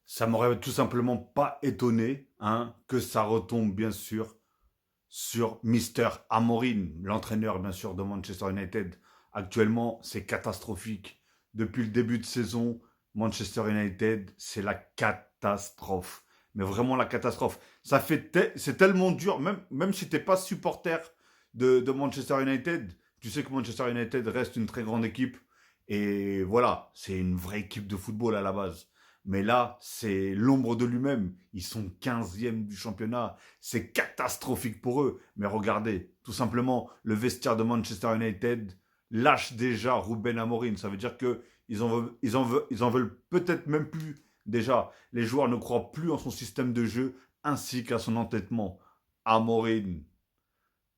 Ça m'aurait tout simplement pas étonné que ça retombe bien sûr sur Mister Amorim, l'entraîneur bien sûr de Manchester United. Actuellement, c'est catastrophique. Depuis le début de saison, Manchester United, c'est la catastrophe. Mais vraiment la catastrophe. C'est tellement dur, même si t'es pas supporter de Manchester United, tu sais que Manchester United reste une très grande équipe. Et voilà, c'est une vraie équipe de football à la base. Mais là, c'est l'ombre de lui-même. Ils sont 15e du championnat. C'est catastrophique pour eux. Mais regardez, tout simplement, le vestiaire de Manchester United lâche déjà Ruben Amorim. Ça veut dire que ils en veulent peut-être même plus déjà. Les joueurs ne croient plus en son système de jeu ainsi qu'à son entêtement. Amorim,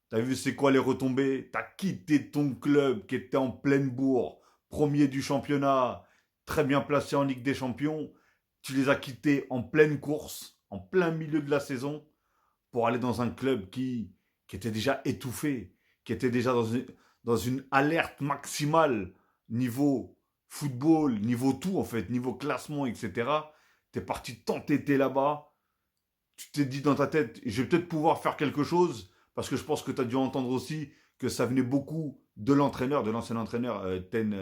t'as vu c'est quoi les retombées? T'as quitté ton club qui était en pleine bourre, premier du championnat, très bien placé en Ligue des Champions. Tu les as quittés en pleine course, en plein milieu de la saison, pour aller dans un club qui était déjà étouffé, qui était déjà dans une alerte maximale niveau football, niveau tout en fait, niveau classement, etc. T'es parti t'entêter là-bas, tu t'es dit dans ta tête, je vais peut-être pouvoir faire quelque chose, parce que je pense que tu as dû entendre aussi que ça venait beaucoup de l'entraîneur, de l'ancien entraîneur Ten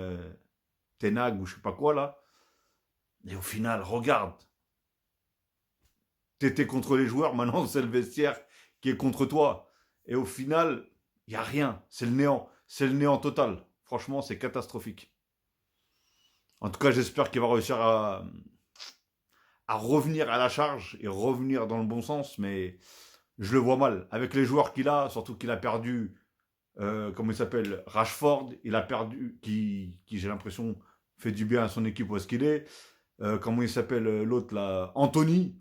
Hag ou je sais pas quoi là. Et au final, regarde, t'étais contre les joueurs, maintenant c'est le vestiaire qui est contre toi. Et au final, il n'y a rien, c'est le néant. C'est le néant total. Franchement, c'est catastrophique. En tout cas, j'espère qu'il va réussir à revenir à la charge et revenir dans le bon sens, mais je le vois mal. Avec les joueurs qu'il a, surtout qu'il a perdu, comment il s'appelle, Rashford, il a perdu, qui j'ai l'impression fait du bien à son équipe où est-ce qu'il est. Comment il s'appelle l'autre là, Anthony,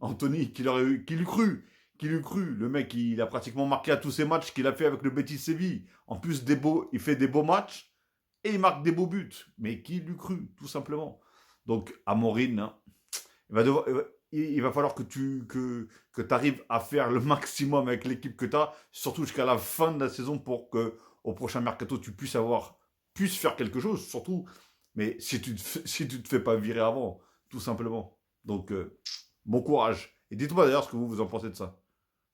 qui l'eût cru. Le mec, il a pratiquement marqué à tous ses matchs qu'il a fait avec le Betis Séville. En plus, il fait des beaux matchs et il marque des beaux buts. Mais qui l'eût cru, tout simplement. Donc, Amorine, hein, il va falloir que arrives à faire le maximum avec l'équipe que tu as, surtout jusqu'à la fin de la saison pour que au prochain mercato tu puisses faire quelque chose, surtout. Mais si tu te fais pas virer avant, tout simplement. Donc, bon courage. Et dites-moi d'ailleurs ce que vous en pensez de ça.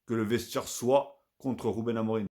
Que le vestiaire soit contre Ruben Amorim.